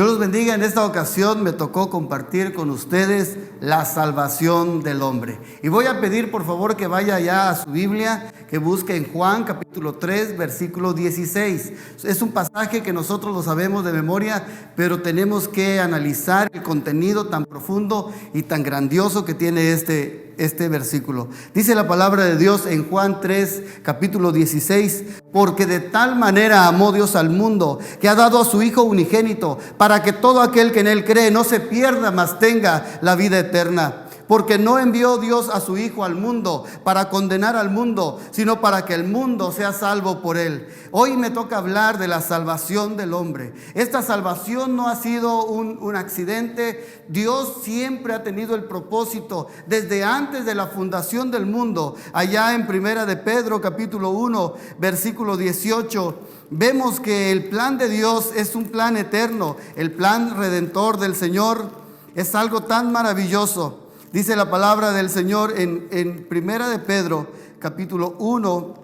Dios los bendiga. En esta ocasión me tocó compartir con ustedes la salvación del hombre. Y voy a pedir por favor que vaya ya a su Biblia, que busque en Juan capítulo 3, versículo 16. Es un pasaje que nosotros lo sabemos de memoria, pero tenemos que analizar el contenido tan profundo y tan grandioso que tiene este versículo. Dice la palabra de Dios en Juan 3, capítulo 16: porque de tal manera amó Dios al mundo, que ha dado a su Hijo unigénito, para que todo aquel que en él cree no se pierda, mas tenga la vida eterna. Porque no envió Dios a su Hijo al mundo para condenar al mundo, sino para que el mundo sea salvo por él. Hoy me toca hablar de la salvación del hombre. Esta salvación no ha sido un accidente. Dios siempre ha tenido el propósito, desde antes de la fundación del mundo. Allá en Primera de Pedro, capítulo 1, versículo 18, vemos que el plan de Dios es un plan eterno. El plan redentor del Señor es algo tan maravilloso. Dice la palabra del Señor en Primera de Pedro, capítulo 1,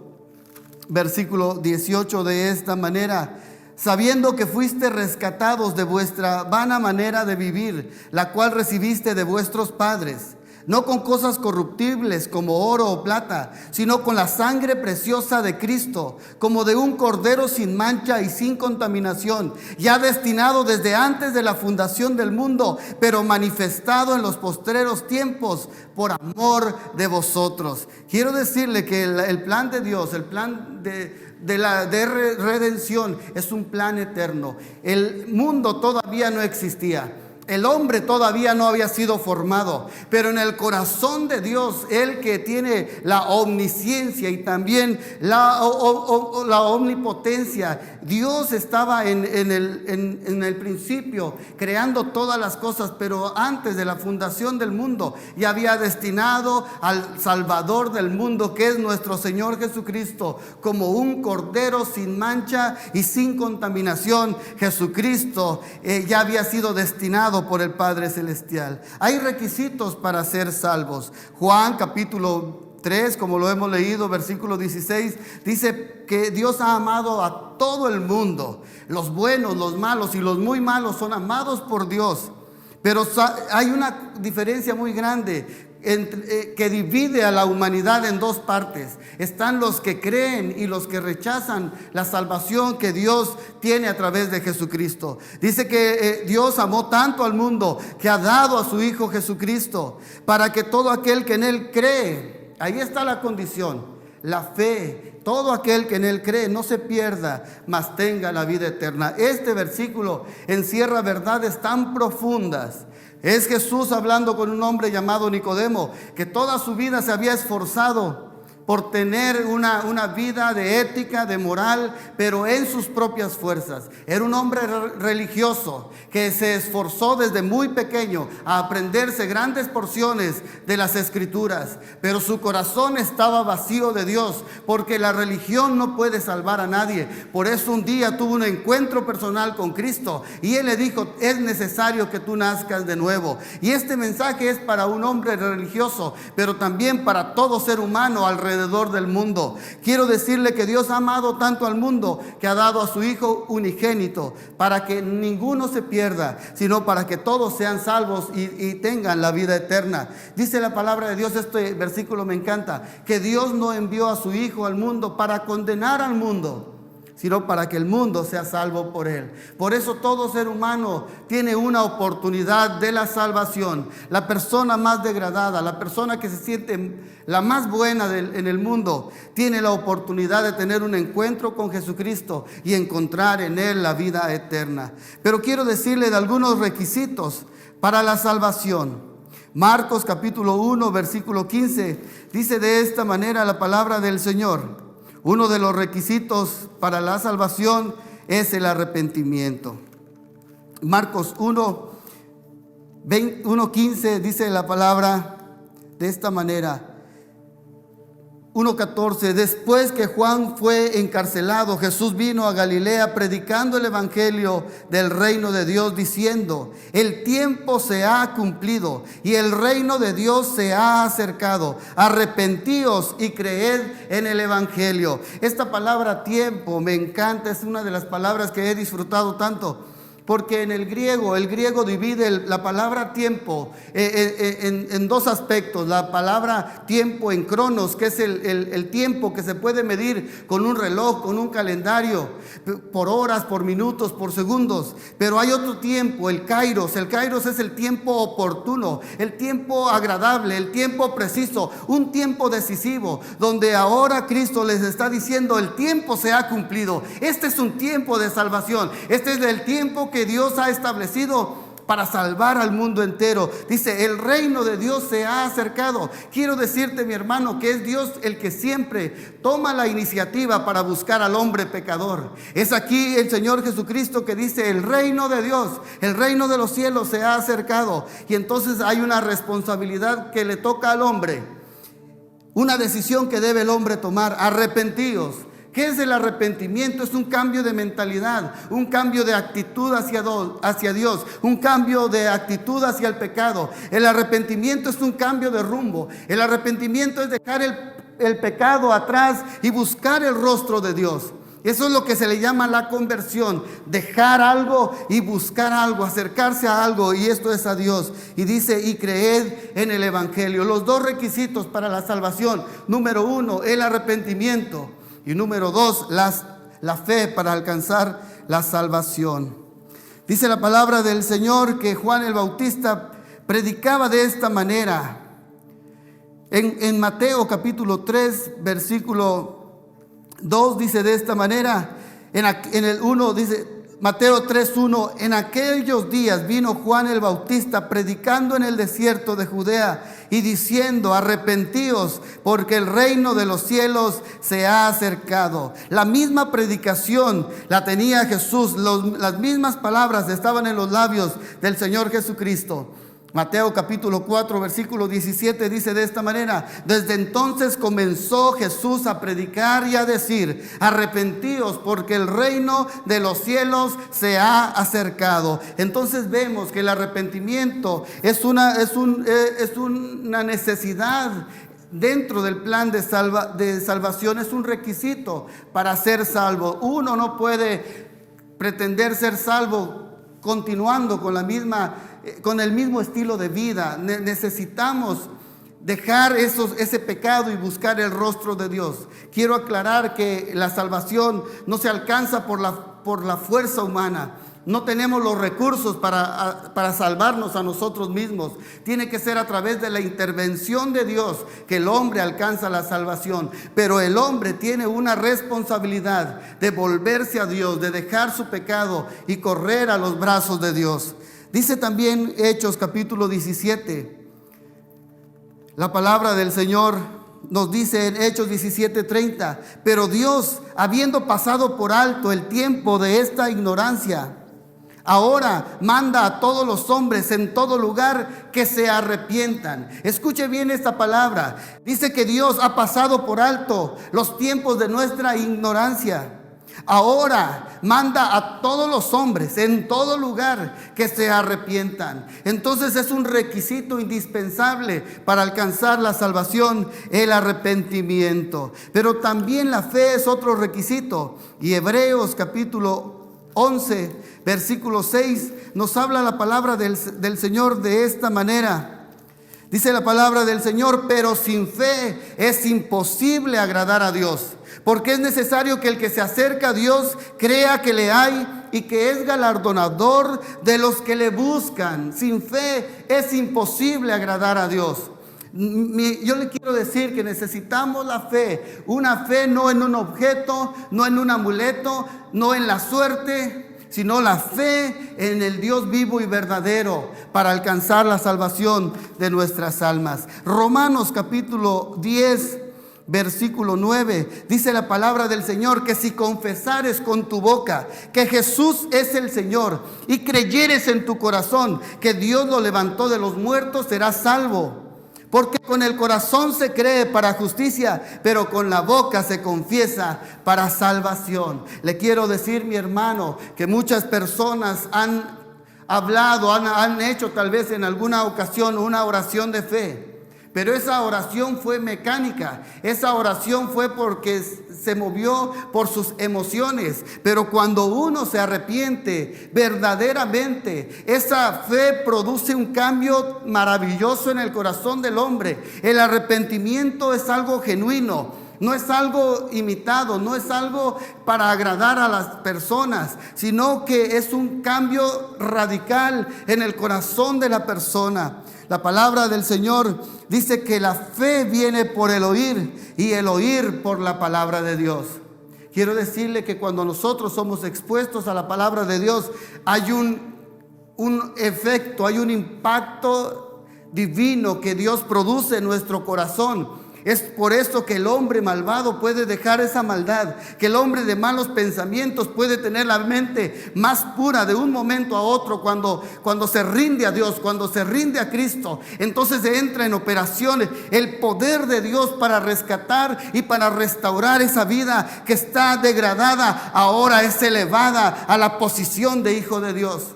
versículo 18, de esta manera: sabiendo que fuiste rescatados de vuestra vana manera de vivir, la cual recibiste de vuestros padres, no con cosas corruptibles como oro o plata, sino con la sangre preciosa de Cristo, como de un cordero sin mancha y sin contaminación, ya destinado desde antes de la fundación del mundo, pero manifestado en los postreros tiempos por amor de vosotros. Quiero decirle que el plan de Dios, el plan de redención, es un plan eterno. El mundo todavía no existía. El hombre todavía no había sido formado, pero en el corazón de Dios, Él que tiene la omnisciencia y también la omnipotencia, Dios estaba en el principio creando todas las cosas, pero antes de la fundación del mundo ya había destinado al Salvador del mundo, que es nuestro Señor Jesucristo, como un cordero sin mancha y sin contaminación. Jesucristo ya había sido destinado por el Padre Celestial. Hay requisitos para ser salvos. Juan capítulo 3, como lo hemos leído, versículo 16, dice que Dios ha amado a todo el mundo. Los buenos, los malos y los muy malos son amados por Dios. Pero hay una diferencia muy grande que divide a la humanidad en dos partes. Están los que creen y los que rechazan la salvación que Dios tiene a través de Jesucristo. Dice que Dios amó tanto al mundo que ha dado a su Hijo Jesucristo, para que todo aquel que en Él cree, ahí está la condición, la fe, todo aquel que en Él cree no se pierda, mas tenga la vida eterna. Este versículo encierra verdades tan profundas. Es Jesús hablando con un hombre llamado Nicodemo, que toda su vida se había esforzado por tener una vida de ética, de moral, pero en sus propias fuerzas. Era un hombre religioso que se esforzó desde muy pequeño a aprenderse grandes porciones de las Escrituras, pero su corazón estaba vacío de Dios, porque la religión no puede salvar a nadie. Por eso un día tuvo un encuentro personal con Cristo y Él le dijo: es necesario que tú nazcas de nuevo. Y este mensaje es para un hombre religioso, pero también para todo ser humano alrededor del mundo. Quiero decirle que Dios ha amado tanto al mundo que ha dado a su Hijo unigénito, para que ninguno se pierda, sino para que todos sean salvos y tengan la vida eterna. Dice la palabra de Dios, este versículo me encanta, que Dios no envió a su Hijo al mundo para condenar al mundo, sino para que el mundo sea salvo por Él. Por eso todo ser humano tiene una oportunidad de la salvación. La persona más degradada, la persona que se siente la más buena en el mundo, tiene la oportunidad de tener un encuentro con Jesucristo y encontrar en Él la vida eterna. Pero quiero decirle de algunos requisitos para la salvación. Marcos capítulo 1, versículo 15, dice de esta manera la palabra del Señor: uno de los requisitos para la salvación es el arrepentimiento. Marcos 1:15 dice la palabra de esta manera. 1:14, después que Juan fue encarcelado, Jesús vino a Galilea predicando el evangelio del reino de Dios, diciendo: el tiempo se ha cumplido y el reino de Dios se ha acercado. Arrepentíos y creed en el evangelio. Esta palabra tiempo me encanta, es una de las palabras que he disfrutado tanto, porque en el griego divide la palabra tiempo en dos aspectos. La palabra tiempo en cronos, que es el tiempo que se puede medir con un reloj, con un calendario, por horas, por minutos, por segundos. Pero hay otro tiempo, el kairos. El kairos es el tiempo oportuno, el tiempo agradable, el tiempo preciso, un tiempo decisivo, donde ahora Cristo les está diciendo: el tiempo se ha cumplido. Este es un tiempo de salvación. Este es el tiempo que Dios ha establecido para salvar al mundo entero. Dice: el reino de Dios se ha acercado. Quiero decirte, mi hermano, que es Dios el que siempre toma la iniciativa para buscar al hombre pecador. Es aquí el Señor Jesucristo que dice: el reino de Dios, el reino de los cielos se ha acercado. Y entonces hay una responsabilidad que le toca al hombre, una decisión que debe el hombre tomar: arrepentíos. ¿Qué es el arrepentimiento? Es un cambio de mentalidad, un cambio de actitud hacia Dios, un cambio de actitud hacia el pecado. El arrepentimiento es un cambio de rumbo. El arrepentimiento es dejar el pecado atrás y buscar el rostro de Dios. Eso es lo que se le llama la conversión: dejar algo y buscar algo, acercarse a algo, y esto es a Dios. Y dice: y creed en el evangelio. Los dos requisitos para la salvación: número 1, el arrepentimiento, y número 2, la fe para alcanzar la salvación. Dice la palabra del Señor que Juan el Bautista predicaba de esta manera. En Mateo capítulo 3, versículo 2 dice de esta manera. En el 1 dice, Mateo 3:1: en aquellos días vino Juan el Bautista predicando en el desierto de Judea y diciendo: arrepentíos, porque el reino de los cielos se ha acercado. La misma predicación la tenía Jesús, las mismas palabras estaban en los labios del Señor Jesucristo. Mateo capítulo 4, versículo 17 dice de esta manera: desde entonces comenzó Jesús a predicar y a decir: arrepentíos, porque el reino de los cielos se ha acercado. Entonces vemos que el arrepentimiento es una necesidad dentro del plan de salvación, es un requisito para ser salvo. Uno no puede pretender ser salvo continuando con el mismo estilo de vida. Necesitamos dejar ese pecado y buscar el rostro de Dios. Quiero aclarar que la salvación no se alcanza por la fuerza humana. No tenemos los recursos para salvarnos a nosotros mismos. Tiene que ser a través de la intervención de Dios que el hombre alcanza la salvación. Pero el hombre tiene una responsabilidad de volverse a Dios, de dejar su pecado y correr a los brazos de Dios. Dice también Hechos capítulo 17. La palabra del Señor nos dice en Hechos 17:30: pero Dios, habiendo pasado por alto el tiempo de esta ignorancia, ahora manda a todos los hombres en todo lugar que se arrepientan. Escuche bien esta palabra. Dice que Dios ha pasado por alto los tiempos de nuestra ignorancia. Ahora manda a todos los hombres en todo lugar que se arrepientan. Entonces es un requisito indispensable para alcanzar la salvación, el arrepentimiento. Pero también la fe es otro requisito. Y Hebreos capítulo 11, versículo 6, nos habla la palabra del Señor de esta manera. Dice la palabra del Señor: pero sin fe es imposible agradar a Dios, porque es necesario que el que se acerca a Dios crea que le hay y que es galardonador de los que le buscan. Sin fe es imposible agradar a Dios. Yo le quiero decir que necesitamos la fe, una fe no en un objeto, no en un amuleto, no en la suerte, sino la fe en el Dios vivo y verdadero para alcanzar la salvación de nuestras almas. Romanos capítulo 10, versículo 9, dice la palabra del Señor que si confesares con tu boca que Jesús es el Señor y creyeres en tu corazón que Dios lo levantó de los muertos, serás salvo. Porque con el corazón se cree para justicia, pero con la boca se confiesa para salvación. Le quiero decir, mi hermano, que muchas personas han hablado, han hecho tal vez en alguna ocasión una oración de fe, Pero esa oración fue mecánica, esa oración fue porque se movió por sus emociones. Pero cuando uno se arrepiente verdaderamente, esa fe produce un cambio maravilloso en el corazón del hombre. El arrepentimiento es algo genuino. No es algo imitado, no es algo para agradar a las personas, sino que es un cambio radical en el corazón de la persona. La palabra del Señor dice que la fe viene por el oír y el oír por la palabra de Dios. Quiero decirle que cuando nosotros somos expuestos a la palabra de Dios, hay un efecto, hay un impacto divino que Dios produce en nuestro corazón. Es por eso que el hombre malvado puede dejar esa maldad, que el hombre de malos pensamientos puede tener la mente más pura de un momento a otro cuando se rinde a Dios, cuando se rinde a Cristo. Entonces entra en operaciones el poder de Dios para rescatar y para restaurar esa vida que está degradada, ahora es elevada a la posición de hijo de Dios.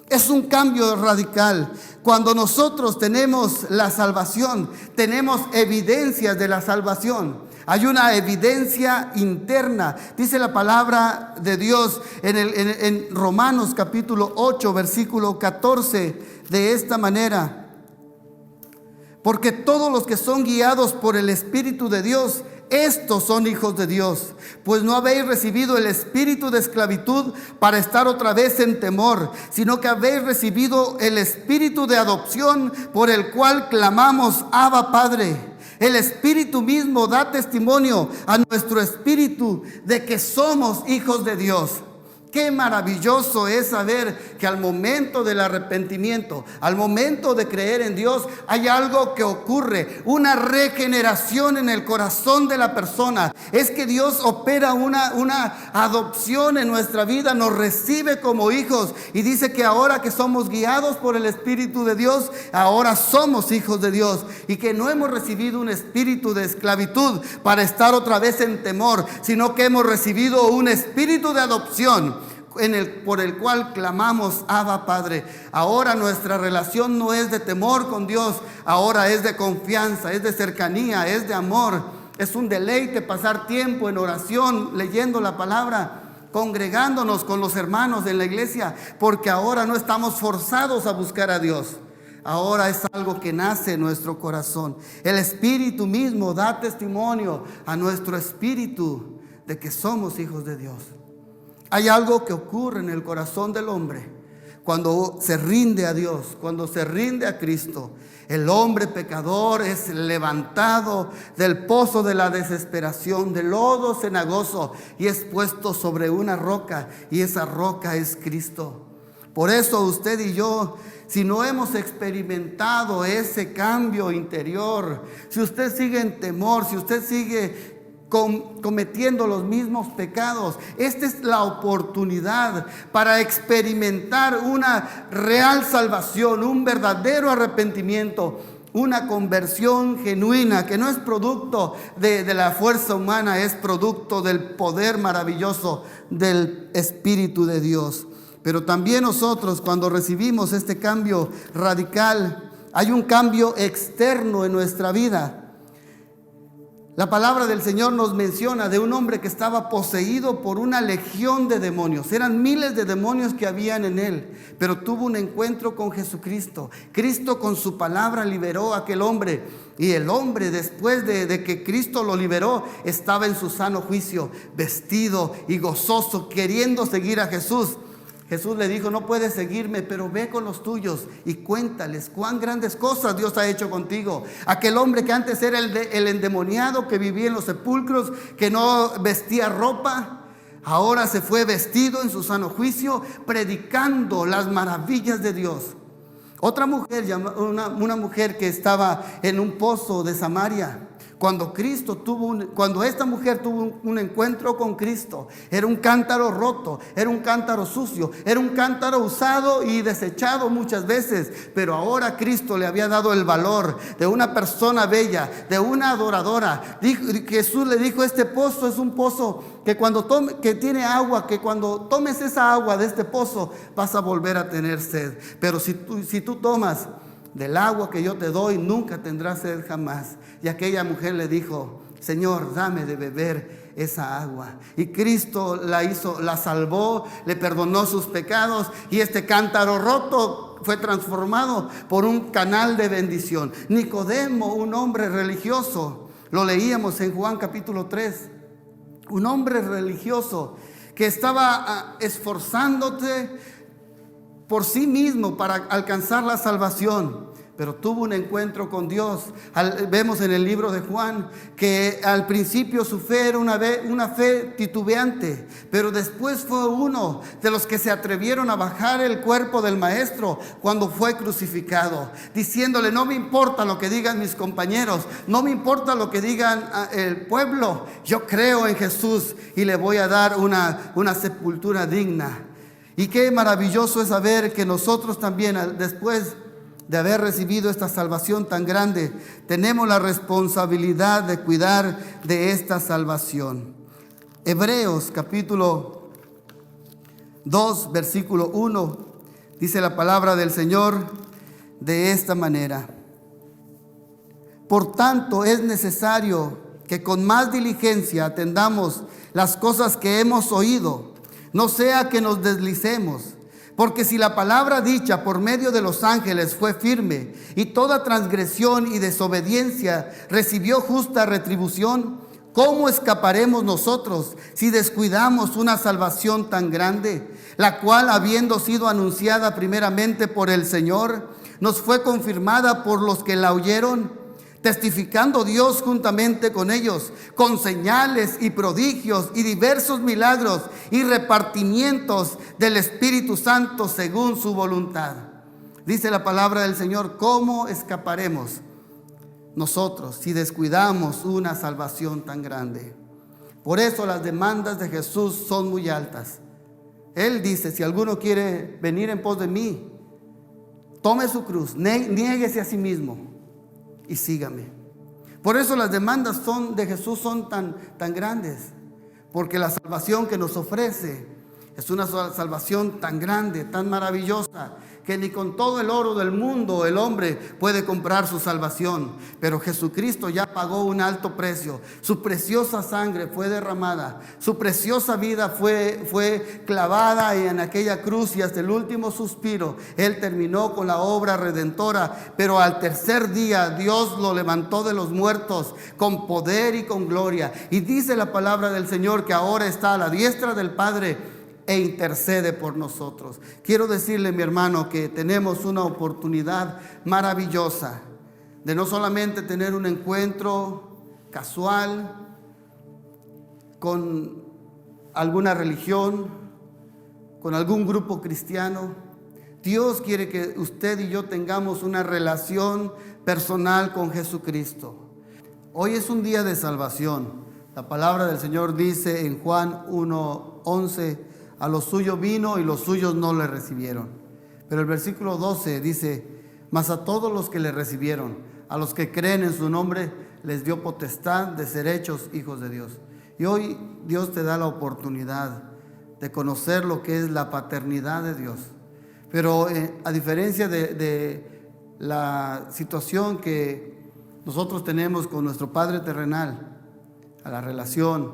Es un cambio radical. Cuando nosotros tenemos la salvación, tenemos evidencias de la salvación. Hay una evidencia interna. Dice la palabra de Dios en Romanos capítulo 8, versículo 14, de esta manera: porque todos los que son guiados por el Espíritu de Dios, estos son hijos de Dios. Pues no habéis recibido el espíritu de esclavitud para estar otra vez en temor, sino que habéis recibido el espíritu de adopción, por el cual clamamos: Abba, Padre. El Espíritu mismo da testimonio a nuestro espíritu de que somos hijos de Dios. Qué maravilloso es saber que al momento del arrepentimiento, al momento de creer en Dios, hay algo que ocurre, una regeneración en el corazón de la persona. Es que Dios opera una adopción en nuestra vida, nos recibe como hijos y dice que ahora que somos guiados por el Espíritu de Dios, ahora somos hijos de Dios, y que no hemos recibido un espíritu de esclavitud para estar otra vez en temor, sino que hemos recibido un espíritu de adopción por el cual clamamos: Abba, Padre. Ahora nuestra relación no es de temor con Dios, ahora es de confianza, es de cercanía, es de amor. Es un deleite pasar tiempo en oración, leyendo la palabra, congregándonos con los hermanos en la iglesia, porque ahora no estamos forzados a buscar a Dios. Ahora es algo que nace en nuestro corazón. El Espíritu mismo da testimonio a nuestro espíritu de que somos hijos de Dios. Hay algo que ocurre en el corazón del hombre cuando se rinde a Dios, cuando se rinde a Cristo. El hombre pecador es levantado del pozo de la desesperación, del lodo cenagoso, y es puesto sobre una roca, y esa roca es Cristo. Por eso usted y yo, si no hemos experimentado ese cambio interior, si usted sigue en temor, si usted sigue cometiendo los mismos pecados, esta es la oportunidad para experimentar una real salvación, un verdadero arrepentimiento, una conversión genuina que no es producto de la fuerza humana, es producto del poder maravilloso del Espíritu de Dios. Pero también nosotros, cuando recibimos este cambio radical, hay un cambio externo en nuestra vida. La palabra del Señor nos menciona de un hombre que estaba poseído por una legión de demonios. Eran miles de demonios que habían en él, pero tuvo un encuentro con Jesucristo. Cristo con su palabra liberó a aquel hombre, y el hombre, después de que Cristo lo liberó, estaba en su sano juicio, vestido y gozoso, queriendo seguir a Jesús. Jesús le dijo: no puedes seguirme, pero ve con los tuyos y cuéntales cuán grandes cosas Dios ha hecho contigo. Aquel hombre que antes era el endemoniado, que vivía en los sepulcros, que no vestía ropa, ahora se fue vestido en su sano juicio, predicando las maravillas de Dios. Otra mujer, una mujer que estaba en un pozo de Samaria, cuando esta mujer tuvo un encuentro con Cristo, era un cántaro roto, era un cántaro sucio, era un cántaro usado y desechado muchas veces, pero ahora Cristo le había dado el valor de una persona bella, de una adoradora. Jesús le dijo: este pozo es un pozo que tiene agua, que cuando tomes esa agua de este pozo vas a volver a tener sed, pero si tú tomas del agua que yo te doy nunca tendrás sed jamás. Y aquella mujer le dijo: Señor, dame de beber esa agua. Y Cristo la salvó, le perdonó sus pecados, y este cántaro roto fue transformado por un canal de bendición. Nicodemo, un hombre religioso, lo leíamos en Juan capítulo 3, un hombre religioso que estaba esforzándose por sí mismo para alcanzar la salvación, pero tuvo un encuentro con Dios. Vemos en el libro de Juan que al principio su fe era una fe titubeante, pero después fue uno de los que se atrevieron a bajar el cuerpo del maestro cuando fue crucificado, diciéndole: no me importa lo que digan mis compañeros, no me importa lo que digan el pueblo, yo creo en Jesús y le voy a dar una sepultura digna. Y qué maravilloso es saber que nosotros también, después de haber recibido esta salvación tan grande, tenemos la responsabilidad de cuidar de esta salvación. Hebreos capítulo 2, versículo 1, dice la palabra del Señor de esta manera: por tanto, es necesario que con más diligencia atendamos las cosas que hemos oído, no sea que nos deslicemos. Porque si la palabra dicha por medio de los ángeles fue firme, y toda transgresión y desobediencia recibió justa retribución, ¿cómo escaparemos nosotros si descuidamos una salvación tan grande, la cual, habiendo sido anunciada primeramente por el Señor, nos fue confirmada por los que la oyeron? Testificando Dios juntamente con ellos, con señales y prodigios y diversos milagros y repartimientos del Espíritu Santo según su voluntad. Dice la palabra del Señor: ¿cómo escaparemos nosotros si descuidamos una salvación tan grande? Por eso las demandas de Jesús son muy altas. Él dice: si alguno quiere venir en pos de mí, tome su cruz, niéguese a sí mismo y sígame. Por eso las demandas de Jesús son tan grandes, porque la salvación que nos ofrece es una salvación tan grande, tan maravillosa, que ni con todo el oro del mundo el hombre puede comprar su salvación. Pero Jesucristo ya pagó un alto precio. Su preciosa sangre fue derramada, su preciosa vida fue clavada en aquella cruz, y hasta el último suspiro Él terminó con la obra redentora. Pero al tercer día Dios lo levantó de los muertos con poder y con gloria. Y dice la palabra del Señor que ahora está a la diestra del Padre e intercede por nosotros. Quiero decirle, mi hermano, que tenemos una oportunidad maravillosa de no solamente tener un encuentro casual con alguna religión, con algún grupo cristiano. Dios quiere que usted y yo tengamos una relación personal con Jesucristo. Hoy es un día de salvación. La palabra del Señor dice en Juan 1:11: a los suyos vino y los suyos no le recibieron. Pero el versículo 12 dice: mas a todos los que le recibieron, a los que creen en su nombre, les dio potestad de ser hechos hijos de Dios. Y hoy Dios te da la oportunidad de conocer lo que es la paternidad de Dios. Pero a diferencia de la situación que nosotros tenemos con nuestro Padre terrenal, a la relación,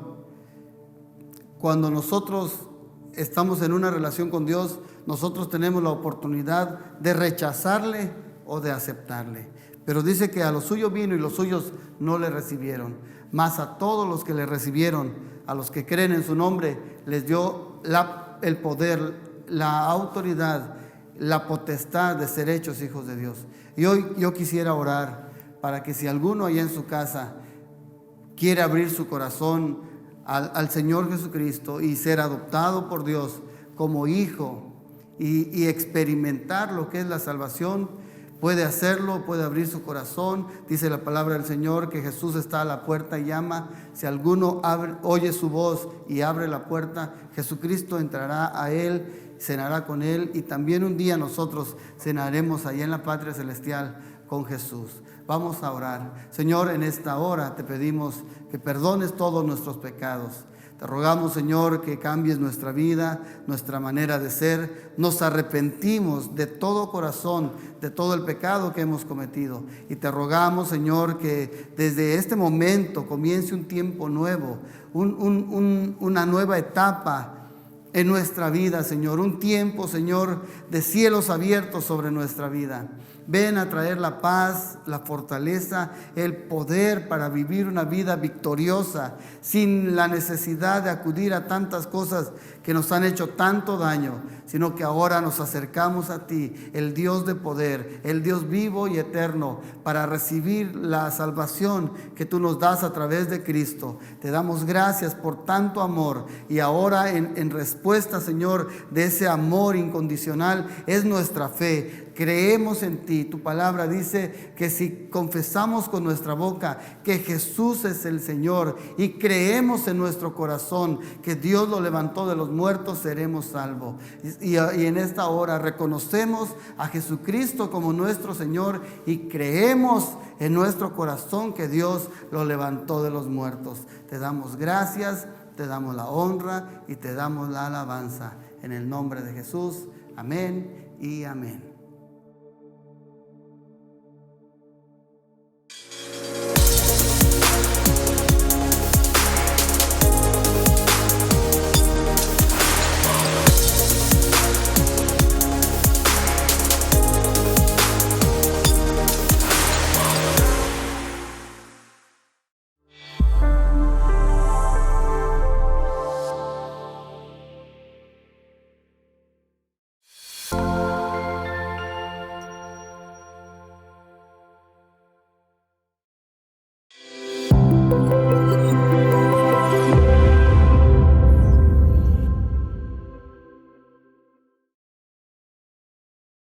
cuando nosotros estamos en una relación con Dios, nosotros tenemos la oportunidad de rechazarle o de aceptarle. Pero dice que a los suyos vino y los suyos no le recibieron. Mas a todos los que le recibieron, a los que creen en su nombre, les dio el poder, la autoridad, la potestad de ser hechos hijos de Dios. Y hoy yo quisiera orar para que si alguno allá en su casa quiere abrir su corazón al Señor Jesucristo y ser adoptado por Dios como hijo y experimentar lo que es la salvación, puede hacerlo, puede abrir su corazón. Dice la palabra del Señor que Jesús está a la puerta y llama. Si alguno oye su voz y abre la puerta, Jesucristo entrará a él, cenará con él, y también un día nosotros cenaremos allá en la patria celestial con Jesús. Vamos a orar. Señor, en esta hora te pedimos que perdones todos nuestros pecados. Te rogamos, Señor, que cambies nuestra vida, nuestra manera de ser. Nos arrepentimos de todo corazón, de todo el pecado que hemos cometido. Y te rogamos, Señor, que desde este momento comience un tiempo nuevo, una nueva etapa en nuestra vida, Señor. Un tiempo, Señor, de cielos abiertos sobre nuestra vida. Ven a traer la paz, la fortaleza, el poder para vivir una vida victoriosa, sin la necesidad de acudir a tantas cosas que nos han hecho tanto daño, sino que ahora nos acercamos a ti, el Dios de poder, el Dios vivo y eterno, para recibir la salvación que tú nos das a través de Cristo. Te damos gracias por tanto amor, y ahora en respuesta, Señor, de ese amor incondicional es nuestra fe. Creemos en ti. Tu palabra dice que si confesamos con nuestra boca que Jesús es el Señor y creemos en nuestro corazón que Dios lo levantó de los muertos, seremos salvos. Y en esta hora reconocemos a Jesucristo como nuestro Señor y creemos en nuestro corazón que Dios lo levantó de los muertos. Te damos gracias, te damos la honra y te damos la alabanza. En el nombre de Jesús. Amén y amén.